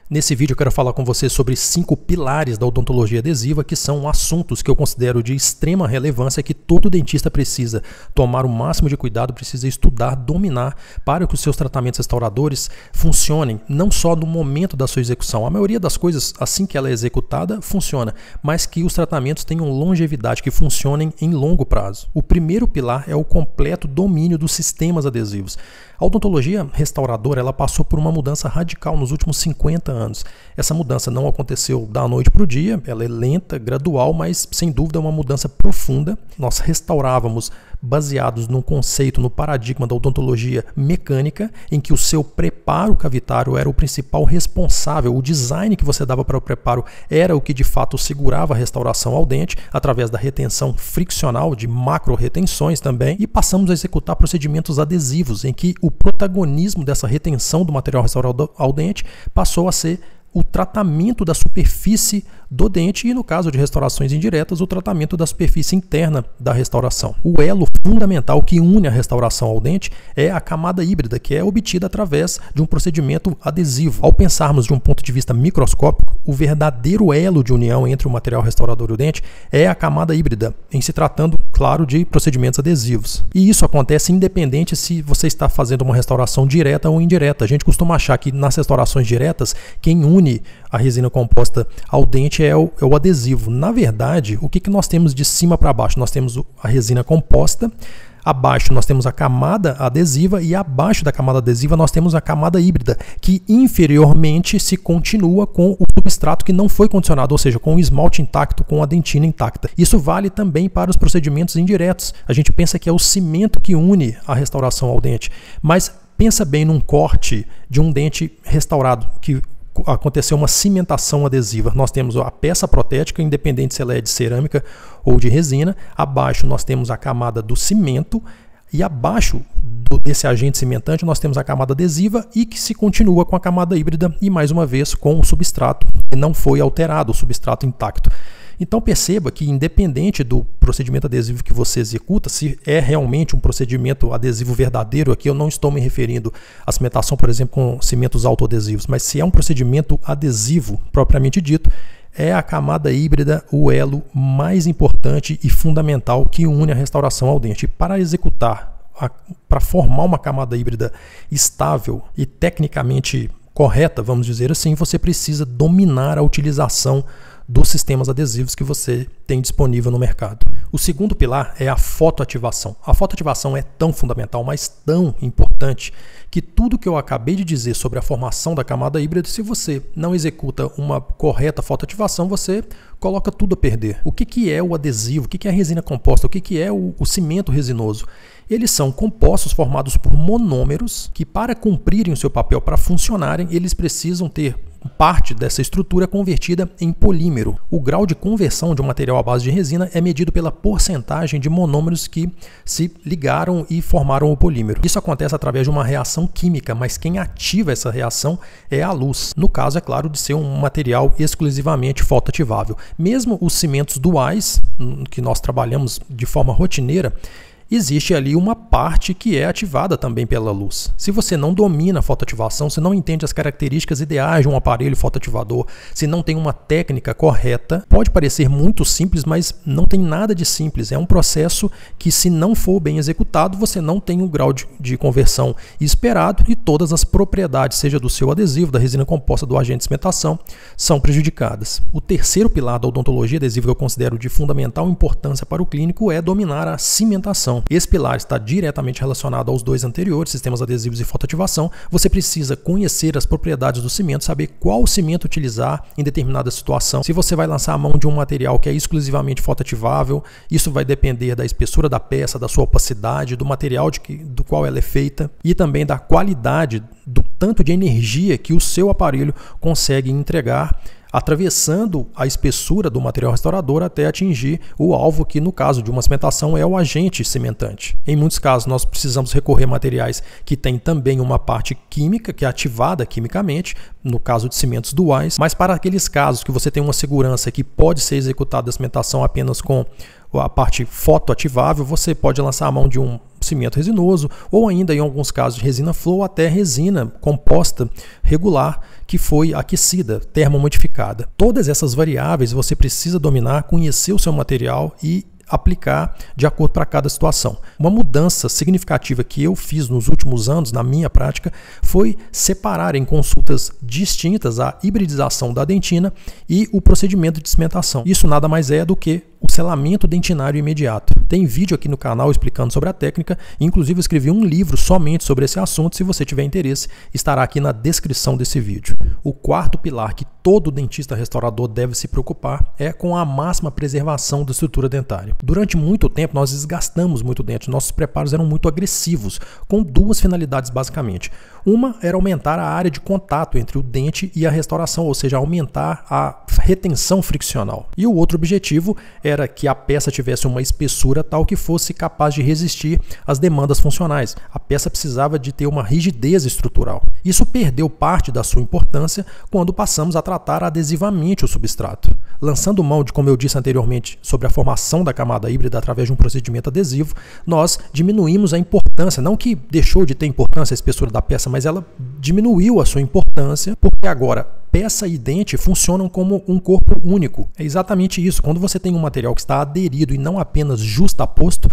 Nesse vídeo eu quero falar com você sobre 5 pilares da odontologia adesiva, que são assuntos que eu considero de extrema relevância, que todo dentista precisa tomar o máximo de cuidado, precisa estudar, dominar, para que os seus tratamentos restauradores funcionem, não só no momento da sua execução. A maioria das coisas, assim que ela é executada, funciona, mas que os tratamentos tenham longevidade, que funcionem em longo prazo. O primeiro pilar é o completo domínio dos sistemas adesivos. A odontologia restauradora ela passou por uma mudança radical nos últimos 50 anos. Essa mudança não aconteceu da noite para o dia, ela é lenta, gradual, mas sem dúvida é uma mudança profunda. Nós restaurávamos baseados no conceito, no paradigma da odontologia mecânica, em que o seu preparo cavitário era o principal responsável, o design que você dava para o preparo era o que de fato segurava a restauração ao dente, através da retenção friccional, de macro retenções também, e passamos a executar procedimentos adesivos, em que o protagonismo dessa retenção do material restaurador ao dente passou a ser o tratamento da superfície do dente e, no caso de restaurações indiretas, o tratamento da superfície interna da restauração. O elo fundamental que une a restauração ao dente é a camada híbrida, que é obtida através de um procedimento adesivo. Ao pensarmos de um ponto de vista microscópico, o verdadeiro elo de união entre o material restaurador e o dente é a camada híbrida, em se tratando, claro, de procedimentos adesivos. E isso acontece independente se você está fazendo uma restauração direta ou indireta. A gente costuma achar que nas restaurações diretas, quem une a resina composta ao dente é o adesivo. Na verdade, o que nós temos de cima para baixo? Nós temos a resina composta, abaixo nós temos a camada adesiva e abaixo da camada adesiva nós temos a camada híbrida, que inferiormente se continua com o substrato que não foi condicionado, ou seja, com o esmalte intacto, com a dentina intacta. Isso vale também para os procedimentos indiretos. A gente pensa que é o cimento que une a restauração ao dente, mas pensa bem num corte de um dente restaurado, que aconteceu uma cimentação adesiva. Nós temos a peça protética, independente se ela é de cerâmica ou de resina. Abaixo nós temos a camada do cimento e abaixo desse agente cimentante nós temos a camada adesiva e que se continua com a camada híbrida e, mais uma vez, com o substrato que não foi alterado, o substrato intacto. Então perceba que, independente do procedimento adesivo que você executa, se é realmente um procedimento adesivo verdadeiro, aqui eu não estou me referindo à cimentação, por exemplo, com cimentos autoadesivos, mas se é um procedimento adesivo propriamente dito, é a camada híbrida o elo mais importante e fundamental que une a restauração ao dente. Para executar, para formar uma camada híbrida estável e tecnicamente correta, vamos dizer assim, você precisa dominar a utilização dos sistemas adesivos que você tem disponível no mercado. O segundo pilar é a fotoativação. A fotoativação é tão fundamental, mas tão importante, que tudo que eu acabei de dizer sobre a formação da camada híbrida, se você não executa uma correta fotoativação, você coloca tudo a perder. O que é o adesivo? O que é a resina composta? O que é o cimento resinoso? Eles são compostos formados por monômeros que, para cumprirem o seu papel, para funcionarem, eles precisam ter parte dessa estrutura convertida em polímero. O grau de conversão de um material à base de resina é medido pela porcentagem de monômeros que se ligaram e formaram o polímero. Isso acontece através de uma reação química, mas quem ativa essa reação é a luz. No caso, é claro, de ser um material exclusivamente fotoativável. Mesmo os cimentos duais, que nós trabalhamos de forma rotineira, existe ali uma parte que é ativada também pela luz. Se você não domina a fotoativação, se não entende as características ideais de um aparelho fotoativador, se não tem uma técnica correta, pode parecer muito simples, mas não tem nada de simples. É um processo que, se não for bem executado, você não tem o grau de conversão esperado e todas as propriedades, seja do seu adesivo, da resina composta, do agente de cimentação, são prejudicadas. O terceiro pilar da odontologia adesiva que eu considero de fundamental importância para o clínico é dominar a cimentação. Esse pilar está diretamente relacionado aos dois anteriores, sistemas adesivos e fotoativação. Você precisa conhecer as propriedades do cimento, saber qual cimento utilizar em determinada situação. Se você vai lançar a mão de um material que é exclusivamente fotoativável, isso vai depender da espessura da peça, da sua opacidade, do material do qual ela é feita e também da qualidade, do tanto de energia que o seu aparelho consegue entregar, atravessando a espessura do material restaurador até atingir o alvo, que no caso de uma cimentação é o agente cimentante. Em muitos casos nós precisamos recorrer a materiais que têm também uma parte química, que é ativada quimicamente, no caso de cimentos duais, mas para aqueles casos que você tem uma segurança que pode ser executada a cimentação apenas com a parte fotoativável, você pode lançar a mão de um cimento resinoso, ou ainda em alguns casos de resina flow, até resina composta regular que foi aquecida, termomodificada. Todas essas variáveis você precisa dominar, conhecer o seu material e aplicar de acordo para cada situação. Uma mudança significativa que eu fiz nos últimos anos na minha prática foi separar em consultas distintas a hibridização da dentina e o procedimento de cimentação. Isso nada mais é do que o selamento dentinário imediato. Tem vídeo aqui no canal explicando sobre a técnica, inclusive eu escrevi um livro somente sobre esse assunto. Se você tiver interesse, estará aqui na descrição desse vídeo. O quarto pilar que todo dentista restaurador deve se preocupar é com a máxima preservação da estrutura dentária. Durante muito tempo nós desgastamos muito o dente, nossos preparos eram muito agressivos, com duas finalidades basicamente. Uma era aumentar a área de contato entre o dente e a restauração, ou seja, aumentar a retenção friccional. E o outro objetivo era que a peça tivesse uma espessura tal que fosse capaz de resistir às demandas funcionais. A peça precisava de ter uma rigidez estrutural. Isso perdeu parte da sua importância quando passamos a tratar adesivamente o substrato. Lançando mão de, como eu disse anteriormente, sobre a formação da camada híbrida através de um procedimento adesivo, nós diminuímos a importância, não que deixou de ter importância a espessura da peça, mas ela diminuiu a sua importância, porque agora peça e dente funcionam como um corpo único. É exatamente isso. Quando você tem um material que está aderido e não apenas justaposto,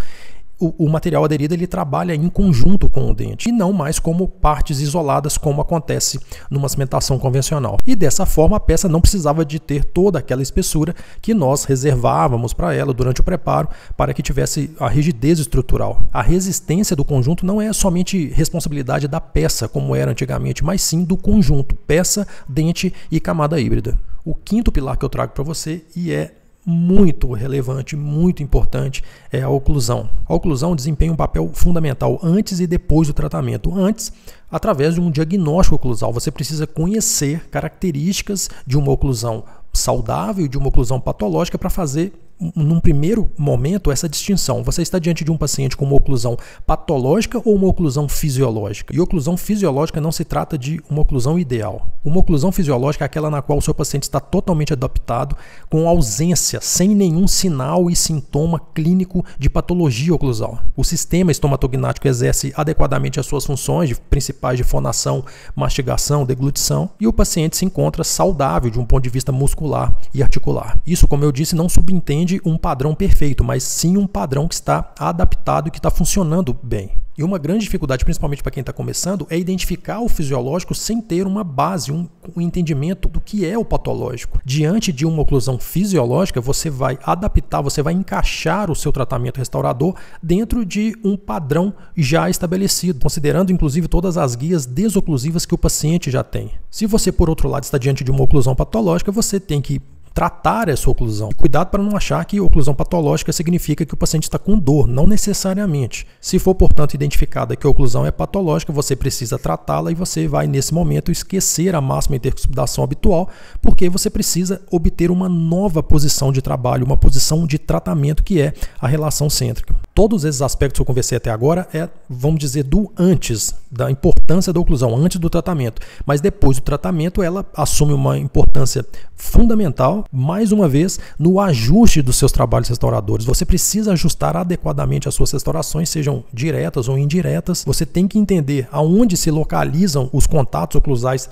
o material aderido ele trabalha em conjunto com o dente e não mais como partes isoladas, como acontece numa cimentação convencional. E dessa forma a peça não precisava de ter toda aquela espessura que nós reservávamos para ela durante o preparo para que tivesse a rigidez estrutural. A resistência do conjunto não é somente responsabilidade da peça, como era antigamente, mas sim do conjunto, peça, dente e camada híbrida. O quinto pilar que eu trago para você e é muito relevante, muito importante, é a oclusão. A oclusão desempenha um papel fundamental antes e depois do tratamento. Antes, através de um diagnóstico oclusal, você precisa conhecer características de uma oclusão saudável e de uma oclusão patológica para fazer, num primeiro momento, essa distinção. Você está diante de um paciente com uma oclusão patológica ou uma oclusão fisiológica? E oclusão fisiológica não se trata de uma oclusão ideal. Uma oclusão fisiológica é aquela na qual o seu paciente está totalmente adaptado, com ausência, sem nenhum sinal e sintoma clínico de patologia oclusal. O sistema estomatognático exerce adequadamente as suas funções principais de fonação, mastigação, deglutição, e o paciente se encontra saudável de um ponto de vista muscular e articular. Isso, como eu disse, não subentende um padrão perfeito, mas sim um padrão que está adaptado e que está funcionando bem. E uma grande dificuldade, principalmente para quem está começando, é identificar o fisiológico sem ter uma base, um entendimento do que é o patológico. Diante de uma oclusão fisiológica, você vai adaptar, você vai encaixar o seu tratamento restaurador dentro de um padrão já estabelecido, considerando inclusive todas as guias desoclusivas que o paciente já tem. Se você, por outro lado, está diante de uma oclusão patológica, você tem que tratar essa oclusão. E cuidado para não achar que oclusão patológica significa que o paciente está com dor, não necessariamente. Se for, portanto, identificada que a oclusão é patológica, você precisa tratá-la e você vai, nesse momento, esquecer a máxima intercuspidação habitual, porque você precisa obter uma nova posição de trabalho, uma posição de tratamento que é a relação cêntrica. Todos esses aspectos que eu conversei até agora vamos dizer, do antes, da importância da oclusão, antes do tratamento. Mas depois do tratamento, ela assume uma importância fundamental, mais uma vez, no ajuste dos seus trabalhos restauradores. Você precisa ajustar adequadamente as suas restaurações, sejam diretas ou indiretas. Você tem que entender aonde se localizam os contatos oclusais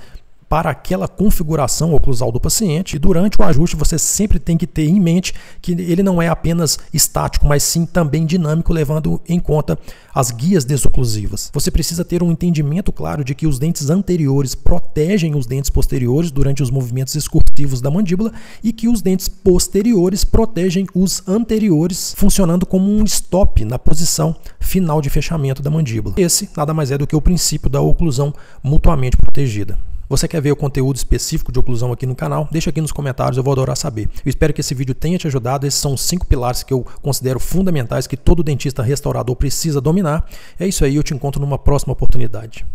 para aquela configuração oclusal do paciente, e durante o ajuste você sempre tem que ter em mente que ele não é apenas estático, mas sim também dinâmico, levando em conta as guias desoclusivas. Você precisa ter um entendimento claro de que os dentes anteriores protegem os dentes posteriores durante os movimentos excursivos da mandíbula e que os dentes posteriores protegem os anteriores, funcionando como um stop na posição final de fechamento da mandíbula. Esse nada mais é do que o princípio da oclusão mutuamente protegida. Você quer ver o conteúdo específico de oclusão aqui no canal? Deixa aqui nos comentários, eu vou adorar saber. Eu espero que esse vídeo tenha te ajudado. Esses são 5 pilares que eu considero fundamentais, que todo dentista restaurador precisa dominar. É isso aí, eu te encontro numa próxima oportunidade.